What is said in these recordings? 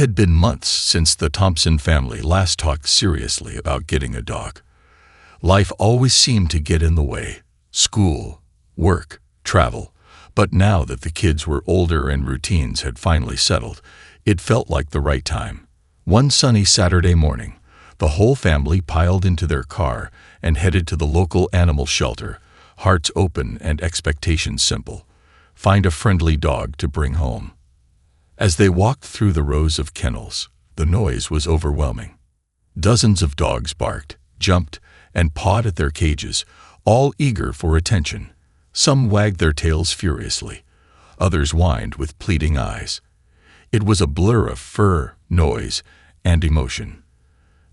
had been months since the Thompson family last talked seriously about getting a dog. Life always seemed to get in the way. School, work, travel. But now that the kids were older and routines had finally settled, it felt like the right time. One sunny Saturday morning, the whole family piled into their car and headed to the local animal shelter, hearts open and expectations simple. Find a friendly dog to bring home. As they walked through the rows of kennels, the noise was overwhelming. Dozens of dogs barked, jumped, and pawed at their cages, all eager for attention. Some wagged their tails furiously. Others whined with pleading eyes. It was a blur of fur, noise, and emotion.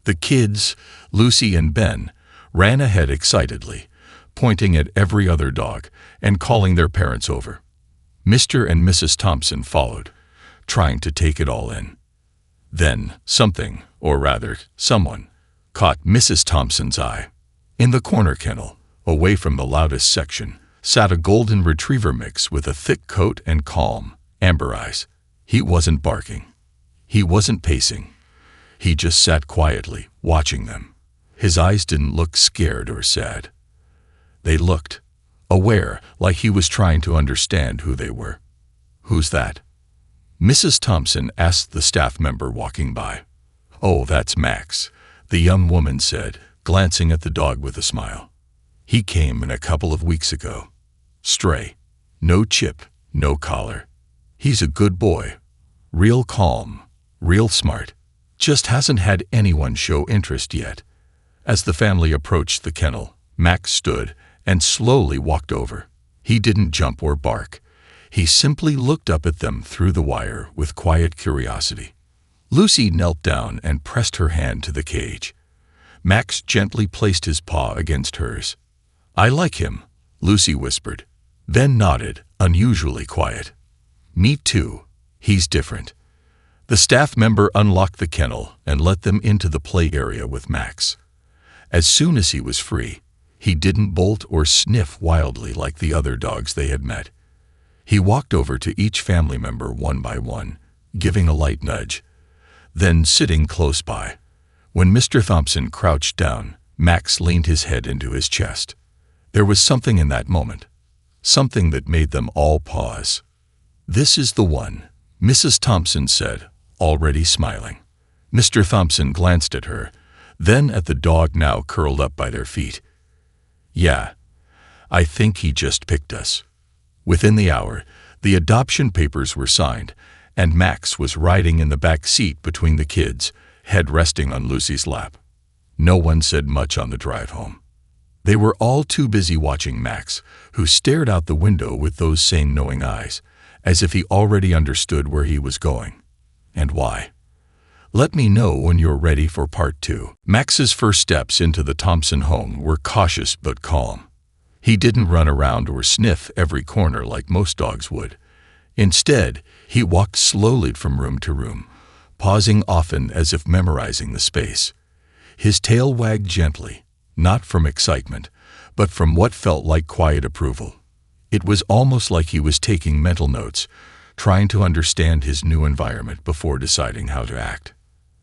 The kids, Lucy and Ben, ran ahead excitedly, pointing at every other dog and calling their parents over. Mr. and Mrs. Thompson followed, trying to take it all in. Then something, or rather someone, caught Mrs. Thompson's eye. In the corner kennel, away from the loudest section, sat a golden retriever mix with a thick coat and calm, amber eyes. He wasn't barking. He wasn't pacing. He just sat quietly, watching them. His eyes didn't look scared or sad. They looked aware, like he was trying to understand who they were. "Who's that?" Mrs. Thompson asked the staff member walking by. "Oh, that's Max," the young woman said, glancing at the dog with a smile. "He came in a couple of weeks ago. Stray. No chip, no collar. He's a good boy. Real calm, real smart. Just hasn't had anyone show interest yet." As the family approached the kennel, Max stood and slowly walked over. He didn't jump or bark. He simply looked up at them through the wire with quiet curiosity. Lucy knelt down and pressed her hand to the cage. Max gently placed his paw against hers. "I like him," Lucy whispered, then nodded, unusually quiet. "Me too. He's different." The staff member unlocked the kennel and let them into the play area with Max. As soon as he was free, he didn't bolt or sniff wildly like the other dogs they had met. He walked over to each family member one by one, giving a light nudge, then sitting close by. When Mr. Thompson crouched down, Max leaned his head into his chest. There was something in that moment, something that made them all pause. "This is the one," Mrs. Thompson said, already smiling. Mr. Thompson glanced at her, then at the dog now curled up by their feet. "Yeah, I think he just picked us." Within the hour, the adoption papers were signed, and Max was riding in the back seat between the kids, head resting on Lucy's lap. No one said much on the drive home. They were all too busy watching Max, who stared out the window with those same knowing eyes, as if he already understood where he was going. And why? Let me know when you're ready for part 2. Max's first steps into the Thompson home were cautious but calm. He didn't run around or sniff every corner like most dogs would. Instead, he walked slowly from room to room, pausing often as if memorizing the space. His tail wagged gently, not from excitement, but from what felt like quiet approval. It was almost like he was taking mental notes, trying to understand his new environment before deciding how to act.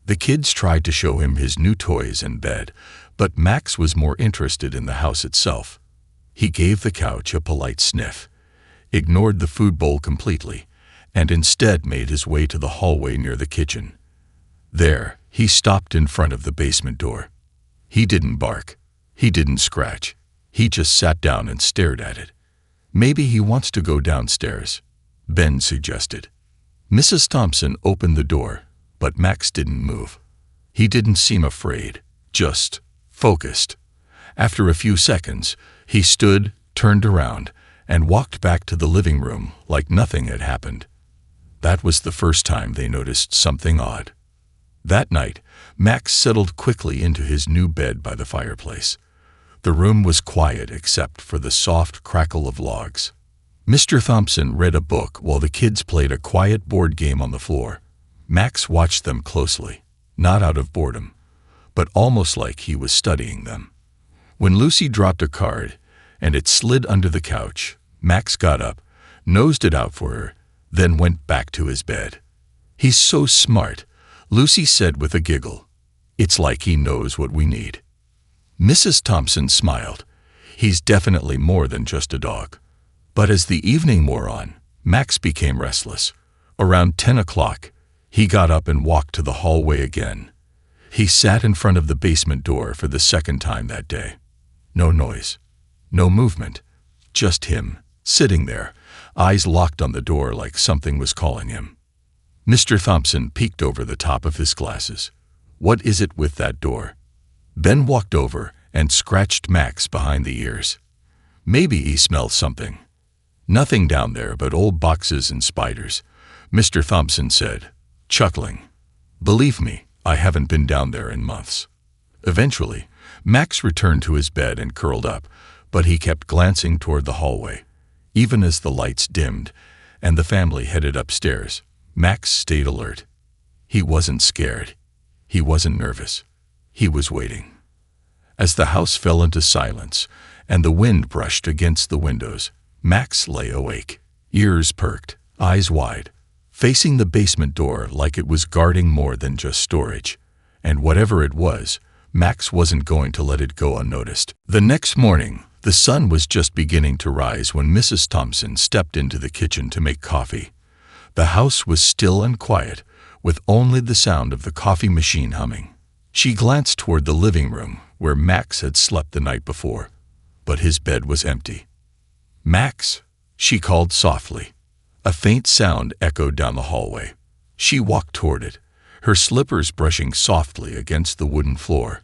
The kids tried to show him his new toys and bed, but Max was more interested in the house itself. He gave the couch a polite sniff, ignored the food bowl completely, and instead made his way to the hallway near the kitchen. There, he stopped in front of the basement door. He didn't bark. He didn't scratch. He just sat down and stared at it. "Maybe he wants to go downstairs," Ben suggested. Mrs. Thompson opened the door, but Max didn't move. He didn't seem afraid, just focused. After a few seconds, he stood, turned around, and walked back to the living room like nothing had happened. That was the first time they noticed something odd. That night, Max settled quickly into his new bed by the fireplace. The room was quiet except for the soft crackle of logs. Mr. Thompson read a book while the kids played a quiet board game on the floor. Max watched them closely, not out of boredom, but almost like he was studying them. When Lucy dropped a card and it slid under the couch, Max got up, nosed it out for her, then went back to his bed. He's so smart, Lucy said with a giggle. "It's like he knows what we need." Mrs. Thompson smiled. "He's definitely more than just a dog." But as the evening wore on, Max became restless. Around 10 o'clock, he got up and walked to the hallway again. He sat in front of the basement door for the second time that day. No noise, no movement, just him, sitting there, eyes locked on the door like something was calling him. Mr. Thompson peeked over the top of his glasses. "What is it with that door?" Ben walked over and scratched Max behind the ears. "Maybe he smells something." "Nothing down there but old boxes and spiders," Mr. Thompson said, chuckling. "Believe me, I haven't been down there in months." Eventually, Max returned to his bed and curled up, but he kept glancing toward the hallway. Even as the lights dimmed and the family headed upstairs, Max stayed alert. He wasn't scared. He wasn't nervous. He was waiting. As the house fell into silence and the wind brushed against the windows, Max lay awake, ears perked, eyes wide, facing the basement door like it was guarding more than just storage. And whatever it was, Max wasn't going to let it go unnoticed. The next morning, the sun was just beginning to rise when Mrs. Thompson stepped into the kitchen to make coffee. The house was still and quiet, with only the sound of the coffee machine humming. She glanced toward the living room, where Max had slept the night before, but his bed was empty. "Max," she called softly. A faint sound echoed down the hallway. She walked toward it, her slippers brushing softly against the wooden floor,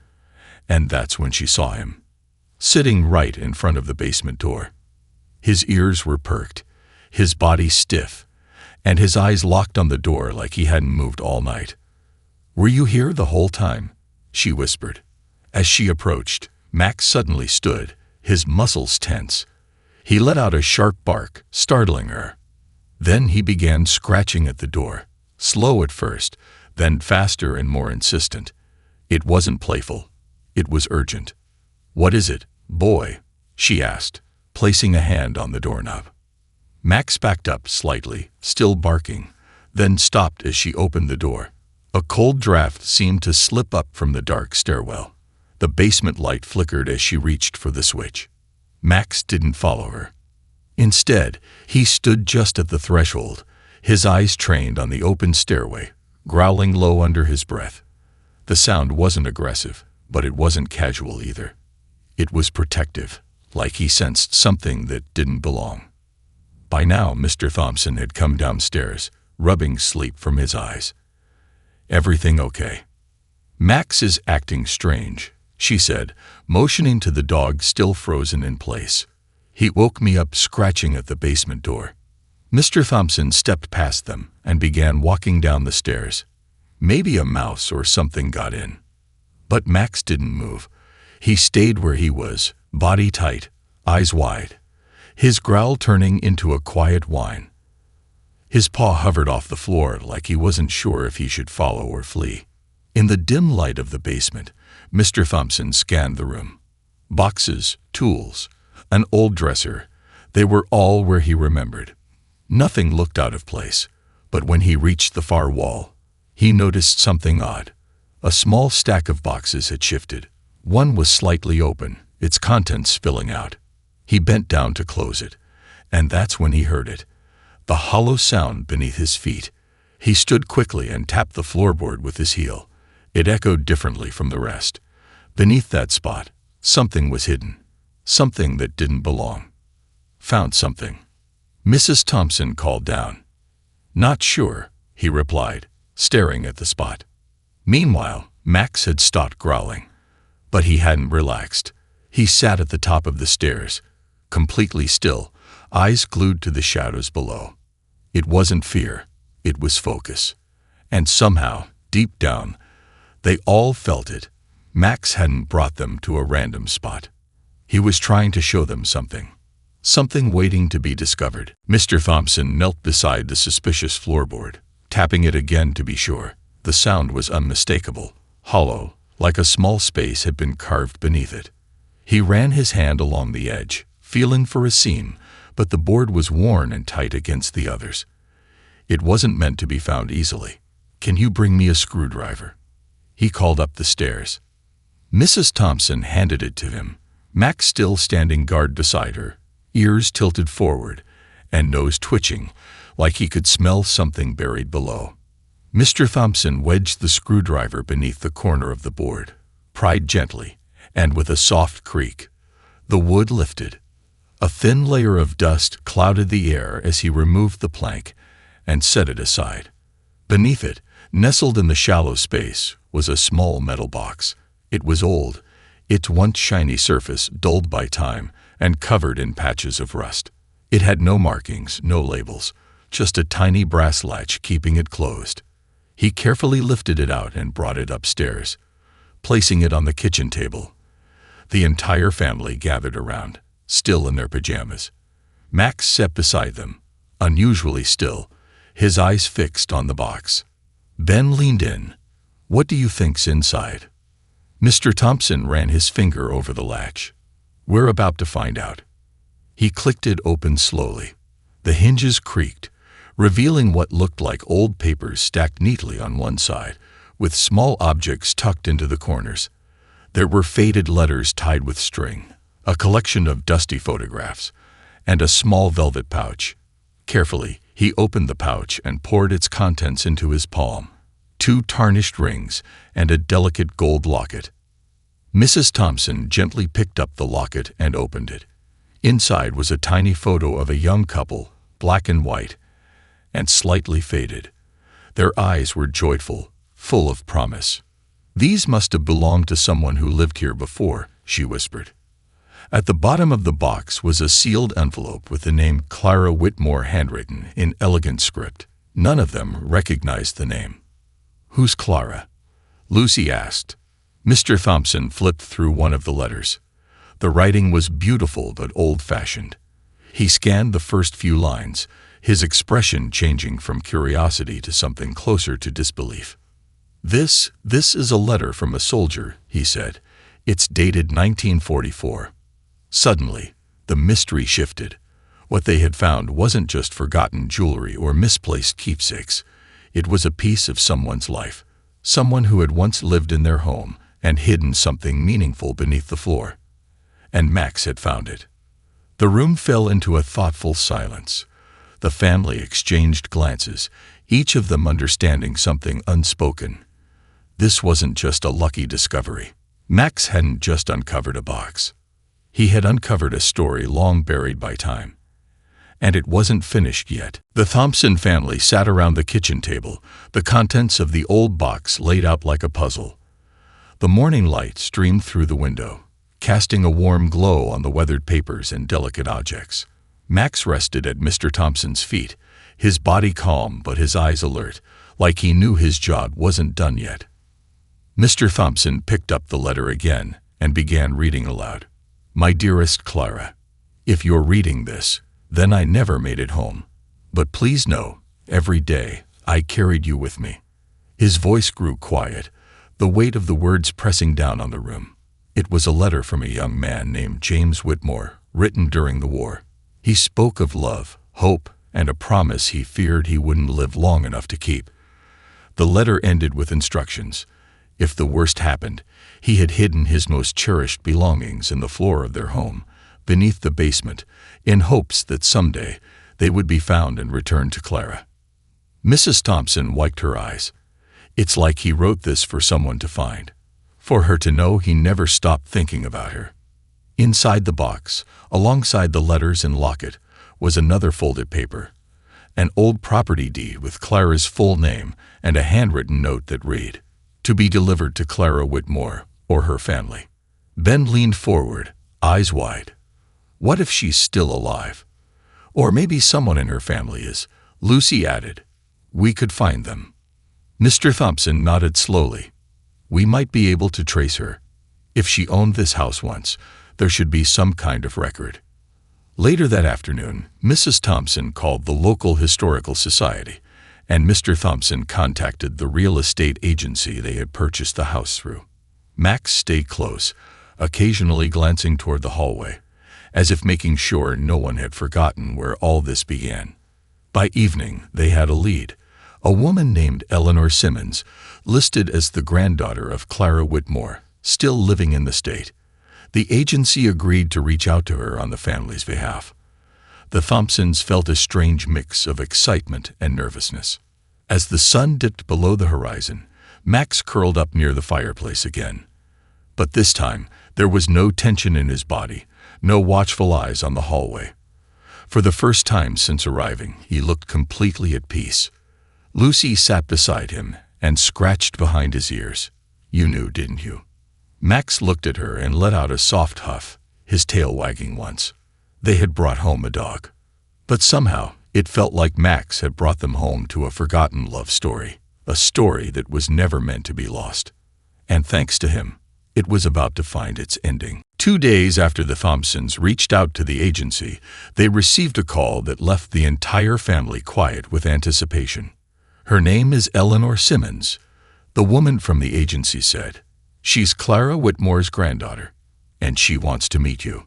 and that's when she saw him, sitting right in front of the basement door. His ears were perked, his body stiff, and his eyes locked on the door like he hadn't moved all night. "Were you here the whole time?" she whispered. As she approached, Max suddenly stood, his muscles tense. He let out a sharp bark, startling her. Then he began scratching at the door, slow at first, then faster and more insistent. It wasn't playful. It was urgent. "What is it, boy?" she asked, placing a hand on the doorknob. Max backed up slightly, still barking, then stopped as she opened the door. A cold draft seemed to slip up from the dark stairwell. The basement light flickered as she reached for the switch. Max didn't follow her. Instead, he stood just at the threshold, his eyes trained on the open stairway, growling low under his breath. The sound wasn't aggressive, but it wasn't casual either. It was protective, like he sensed something that didn't belong. By now, Mr. Thompson had come downstairs, rubbing sleep from his eyes. "Everything okay?" "Max is acting strange," she said, motioning to the dog still frozen in place. "He woke me up scratching at the basement door." Mr. Thompson stepped past them and began walking down the stairs. Maybe a mouse or something got in. But Max didn't move. He stayed where he was, body tight, eyes wide, his growl turning into a quiet whine. His paw hovered off the floor like he wasn't sure if he should follow or flee. In the dim light of the basement, Mr. Thompson scanned the room. Boxes, tools, an old dresser, they were all where he remembered. Nothing looked out of place, but when he reached the far wall, he noticed something odd. A small stack of boxes had shifted. One was slightly open, its contents spilling out. He bent down to close it, and that's when he heard it. The hollow sound beneath his feet. He stood quickly and tapped the floorboard with his heel. It echoed differently from the rest. Beneath that spot, something was hidden. Something that didn't belong. "Found something," Mrs. Thompson called down. "Not sure," he replied, staring at the spot. Meanwhile, Max had stopped growling. But he hadn't relaxed. He sat at the top of the stairs, completely still, eyes glued to the shadows below. It wasn't fear, it was focus. And somehow, deep down, they all felt it. Max hadn't brought them to a random spot. He was trying to show them something. Something waiting to be discovered. Mr. Thompson knelt beside the suspicious floorboard, tapping it again to be sure. The sound was unmistakable, hollow, like a small space had been carved beneath it. He ran his hand along the edge, feeling for a seam, but the board was worn and tight against the others. It wasn't meant to be found easily. "Can you bring me a screwdriver?" He called up the stairs. Mrs. Thompson handed it to him, Max still standing guard beside her, ears tilted forward and nose twitching like he could smell something buried below. Mr. Thompson wedged the screwdriver beneath the corner of the board, pried gently, and with a soft creak, the wood lifted. A thin layer of dust clouded the air as he removed the plank and set it aside. Beneath it, nestled in the shallow space, was a small metal box. It was old, its once shiny surface dulled by time and covered in patches of rust. It had no markings, no labels, just a tiny brass latch keeping it closed. He carefully lifted it out and brought it upstairs, placing it on the kitchen table. The entire family gathered around, still in their pajamas. Max sat beside them, unusually still, his eyes fixed on the box. Ben leaned in. "What do you think's inside?" Mr. Thompson ran his finger over the latch. "We're about to find out." He clicked it open slowly. The hinges creaked, revealing what looked like old papers stacked neatly on one side, with small objects tucked into the corners. There were faded letters tied with string, a collection of dusty photographs, and a small velvet pouch. Carefully, he opened the pouch and poured its contents into his palm. 2 tarnished rings and a delicate gold locket. Mrs. Thompson gently picked up the locket and opened it. Inside was a tiny photo of a young couple, black and white, and slightly faded. Their eyes were joyful, full of promise. "These must have belonged to someone who lived here before," she whispered. At the bottom of the box was a sealed envelope with the name Clara Whitmore handwritten in elegant script. None of them recognized the name. "Who's Clara?" Lucy asked. Mr. Thompson flipped through one of the letters. The writing was beautiful but old-fashioned. He scanned the first few lines, his expression changing from curiosity to something closer to disbelief. This is a letter from a soldier," he said. "It's dated 1944. Suddenly, the mystery shifted. What they had found wasn't just forgotten jewelry or misplaced keepsakes. It was a piece of someone's life, someone who had once lived in their home and hidden something meaningful beneath the floor. And Max had found it. The room fell into a thoughtful silence. The family exchanged glances, each of them understanding something unspoken. This wasn't just a lucky discovery. Max hadn't just uncovered a box. He had uncovered a story long buried by time. And it wasn't finished yet. The Thompson family sat around the kitchen table, the contents of the old box laid out like a puzzle. The morning light streamed through the window, casting a warm glow on the weathered papers and delicate objects. Max rested at Mr. Thompson's feet, his body calm but his eyes alert, like he knew his job wasn't done yet. Mr. Thompson picked up the letter again and began reading aloud. "My dearest Clara, if you're reading this, then I never made it home. But please know, every day I carried you with me." His voice grew quiet, the weight of the words pressing down on the room. It was a letter from a young man named James Whitmore, written during the war. He spoke of love, hope, and a promise he feared he wouldn't live long enough to keep. The letter ended with instructions. If the worst happened, he had hidden his most cherished belongings in the floor of their home, beneath the basement, in hopes that someday they would be found and returned to Clara. Mrs. Thompson wiped her eyes. It's like he wrote this for someone to find, for her to know he never stopped thinking about her. Inside the box, alongside the letters and locket, was another folded paper, an old property deed with Clara's full name and a handwritten note that read, "To be delivered to Clara Whitmore or her family." Ben leaned forward, eyes wide. What if she's still alive? Or maybe someone in her family is. Lucy added, "We could find them." Mr. Thompson nodded slowly. "We might be able to trace her. If she owned this house once, there should be some kind of record." Later that afternoon, Mrs. Thompson called the local historical society, and Mr. Thompson contacted the real estate agency they had purchased the house through. Max stayed close, occasionally glancing toward the hallway, as if making sure no one had forgotten where all this began. By evening, they had a lead, A woman named Eleanor Simmons, listed as the granddaughter of Clara Whitmore, still living in the state. The agency agreed to reach out to her on the family's behalf. The Thompsons felt a strange mix of excitement and nervousness. As the sun dipped below the horizon, Max curled up near the fireplace again. But this time, there was no tension in his body, no watchful eyes on the hallway. For the first time since arriving, he looked completely at peace. Lucy sat beside him and scratched behind his ears. "You knew, didn't you?" Max looked at her and let out a soft huff, his tail wagging once. They had brought home a dog. But somehow, it felt like Max had brought them home to a forgotten love story, a story that was never meant to be lost. And thanks to him, it was about to find its ending. 2 days after the Thompsons reached out to the agency, they received a call that left the entire family quiet with anticipation. "Her name is Eleanor Simmons," the woman from the agency said. "She's Clara Whitmore's granddaughter, and she wants to meet you."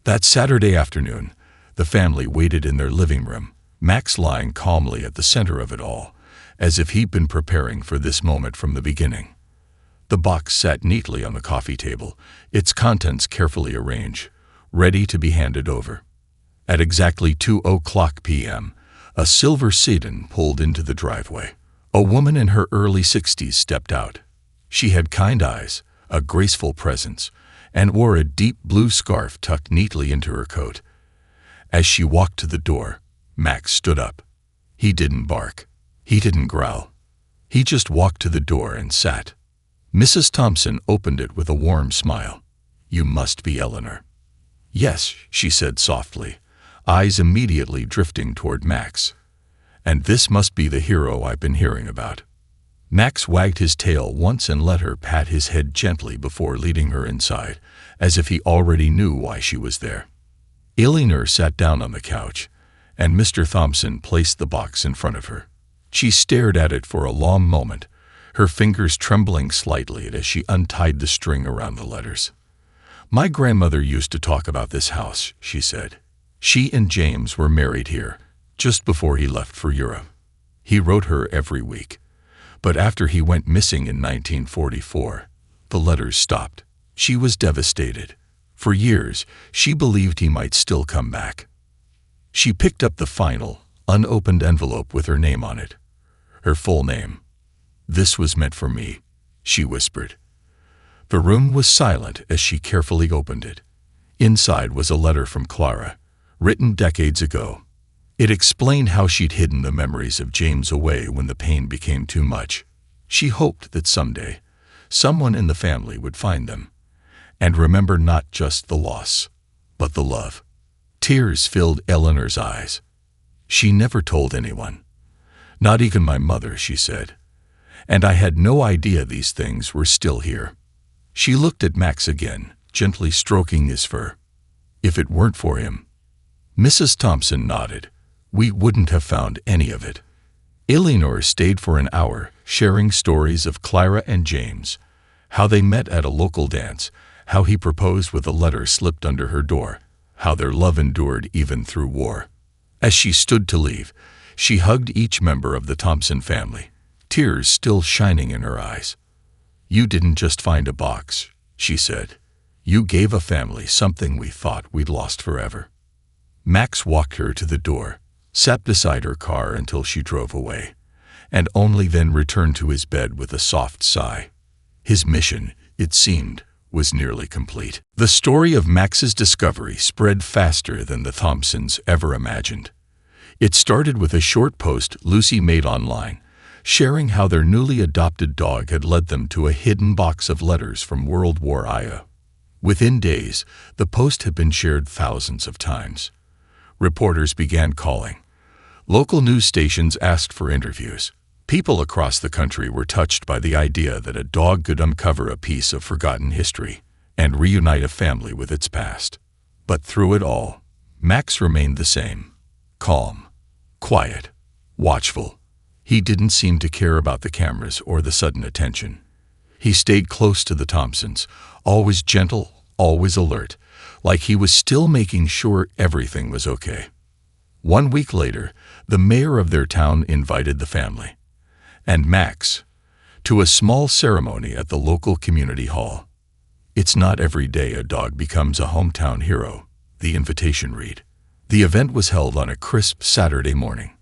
That Saturday afternoon, the family waited in their living room, Max lying calmly at the center of it all, as if he'd been preparing for this moment from the beginning. The box sat neatly on the coffee table, its contents carefully arranged, ready to be handed over. At exactly 2:00 p.m., a silver sedan pulled into the driveway. A woman in her early 60s stepped out. She had kind eyes, a graceful presence, and wore a deep blue scarf tucked neatly into her coat. As she walked to the door, Max stood up. He didn't bark. He didn't growl. He just walked to the door and sat. Mrs. Thompson opened it with a warm smile. "You must be Eleanor." "Yes," she said softly, eyes immediately drifting toward Max. "And this must be the hero I've been hearing about." Max wagged his tail once and let her pat his head gently before leading her inside, as if he already knew why she was there. Eleanor sat down on the couch, and Mr. Thompson placed the box in front of her. She stared at it for a long moment, her fingers trembling slightly as she untied the string around the letters. "My grandmother used to talk about this house," she said. "She and James were married here, just before he left for Europe. He wrote her every week. But after he went missing in 1944, the letters stopped. She was devastated. For years, she believed he might still come back." She picked up the final, unopened envelope with her name on it. Her full name. "This was meant for me," she whispered. The room was silent as she carefully opened it. Inside was a letter from Clara, written decades ago. It explained how she'd hidden the memories of James away when the pain became too much. She hoped that someday, someone in the family would find them, and remember not just the loss, but the love. Tears filled Eleanor's eyes. "She never told anyone. Not even my mother," she said. "And I had no idea these things were still here." She looked at Max again, gently stroking his fur. "If it weren't for him." Mrs. Thompson nodded. "We wouldn't have found any of it." Eleanor stayed for an hour, sharing stories of Clara and James, how they met at a local dance, how he proposed with a letter slipped under her door, how their love endured even through war. As she stood to leave, she hugged each member of the Thompson family, tears still shining in her eyes. "You didn't just find a box," she said. "You gave a family something we thought we'd lost forever." Max walked her to the door, sat beside her car until she drove away, and only then returned to his bed with a soft sigh. His mission, it seemed, was nearly complete. The story of Max's discovery spread faster than the Thompsons ever imagined. It started with a short post Lucy made online, sharing how their newly adopted dog had led them to a hidden box of letters from World War II. Within days, the post had been shared thousands of times. Reporters began calling. Local news stations asked for interviews. People across the country were touched by the idea that a dog could uncover a piece of forgotten history and reunite a family with its past. But through it all, Max remained the same. Calm, quiet, watchful. He didn't seem to care about the cameras or the sudden attention. He stayed close to the Thompsons, always gentle, always alert, like he was still making sure everything was okay. 1 week later, the mayor of their town invited the family. and Max, to a small ceremony at the local community hall. It's not every day a dog becomes a hometown hero, the invitation read. The event was held on a crisp Saturday morning.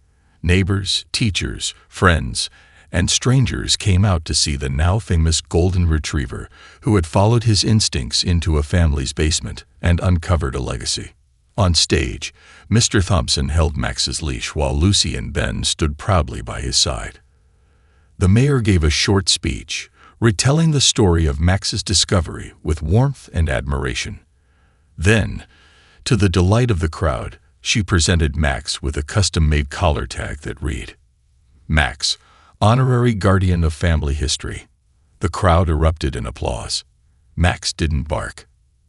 Neighbors, teachers, friends, and strangers came out to see the now famous golden retriever who had followed his instincts into a family's basement and uncovered a legacy. On stage, Mr. Thompson held Max's leash while Lucy and Ben stood proudly by his side. The mayor gave a short speech, retelling the story of Max's discovery with warmth and admiration. Then, to the delight of the crowd, she presented Max with a custom-made collar tag that read, "Max, Honorary Guardian of Family History." The crowd erupted in applause. Max didn't bark.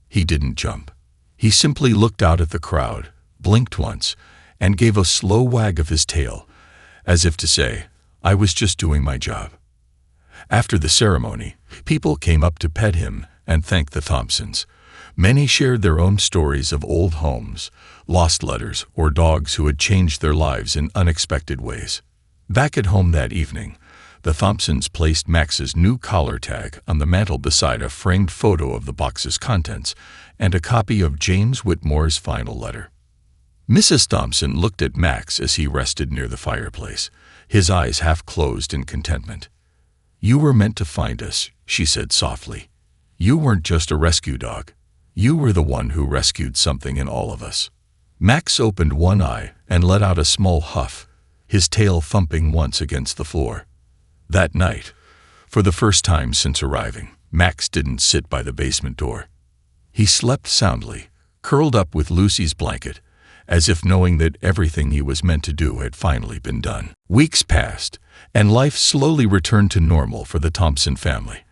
He didn't jump. He simply looked out at the crowd, blinked once, and gave a slow wag of his tail, as if to say, "I was just doing my job." After the ceremony, people came up to pet him and thank the Thompsons. Many shared their own stories of old homes, lost letters, or dogs who had changed their lives in unexpected ways. Back at home that evening, the Thompsons placed Max's new collar tag on the mantel beside a framed photo of the box's contents and a copy of James Whitmore's final letter. Mrs. Thompson looked at Max as he rested near the fireplace, his eyes half closed in contentment. "You were meant to find us," she said softly. "You weren't just a rescue dog. You were the one who rescued something in all of us." Max opened one eye and let out a small huff, his tail thumping once against the floor. That night, for the first time since arriving, Max didn't sit by the basement door. He slept soundly, curled up with Lucy's blanket, as if knowing that everything he was meant to do had finally been done. Weeks passed, and life slowly returned to normal for the Thompson family.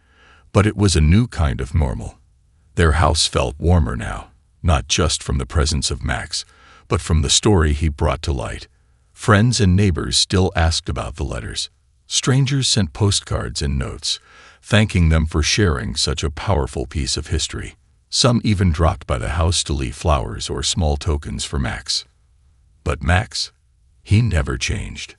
But it was a new kind of normal. Their house felt warmer now, not just from the presence of Max, but from the story he brought to light. Friends and neighbors still asked about the letters. Strangers sent postcards and notes, thanking them for sharing such a powerful piece of history. Some even dropped by the house to leave flowers or small tokens for Max. But Max, he never changed.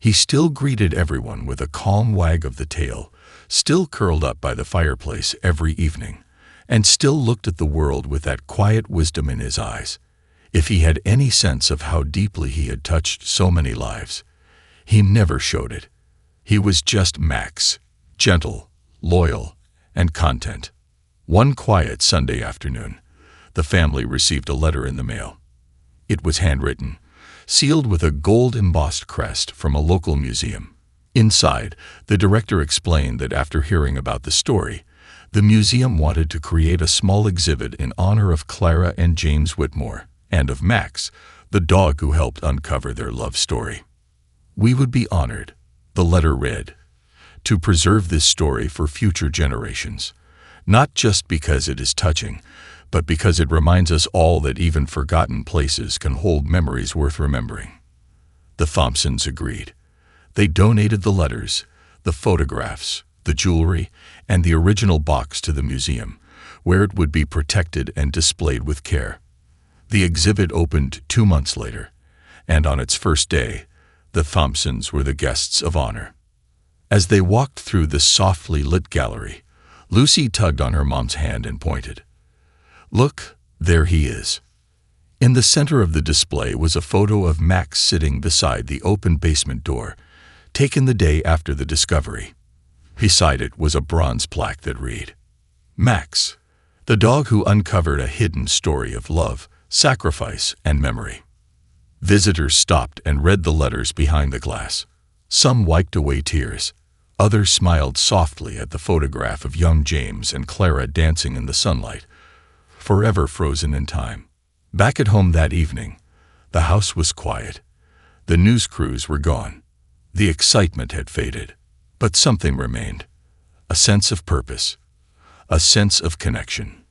He still greeted everyone with a calm wag of the tail, still curled up by the fireplace every evening, and still looked at the world with that quiet wisdom in his eyes. If he had any sense of how deeply he had touched so many lives, he never showed it. He was just Max, gentle, loyal, and content. One quiet Sunday afternoon, the family received a letter in the mail. It was handwritten, sealed with a gold-embossed crest from a local museum. Inside, the director explained that after hearing about the story, the museum wanted to create a small exhibit in honor of Clara and James Whitmore, and of Max, the dog who helped uncover their love story. "We would be honored," the letter read, "to preserve this story for future generations, not just because it is touching, but because it reminds us all that even forgotten places can hold memories worth remembering." The Thompsons agreed. They donated the letters, the photographs, the jewelry, and the original box to the museum, where it would be protected and displayed with care. The exhibit opened 2 months later, and on its first day, the Thompsons were the guests of honor. As they walked through the softly lit gallery, Lucy tugged on her mom's hand and pointed. "Look, there he is." In the center of the display was a photo of Max sitting beside the open basement door, taken the day after the discovery. Beside it was a bronze plaque that read, "Max, the dog who uncovered a hidden story of love, sacrifice, and memory." Visitors stopped and read the letters behind the glass. Some wiped away tears. Others smiled softly at the photograph of young James and Clara dancing in the sunlight, forever frozen in time. Back at home that evening, the house was quiet. The news crews were gone. The excitement had faded. But something remained. A sense of purpose. A sense of connection.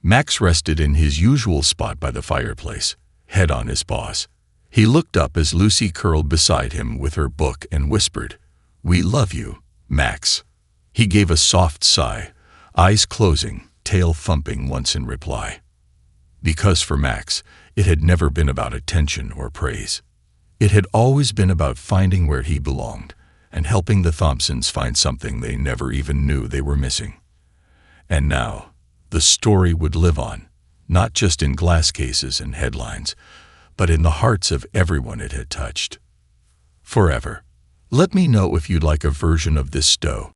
Max rested in his usual spot by the fireplace, head on his paws. He looked up as Lucy curled beside him with her book and whispered, "We love you, Max." He gave a soft sigh, eyes closing, tail thumping once in reply. Because for Max, it had never been about attention or praise. It had always been about finding where he belonged, and helping the Thompsons find something they never even knew they were missing. And now, the story would live on, not just in glass cases and headlines, but in the hearts of everyone it had touched. Forever. Let me know if you'd like a version of this story.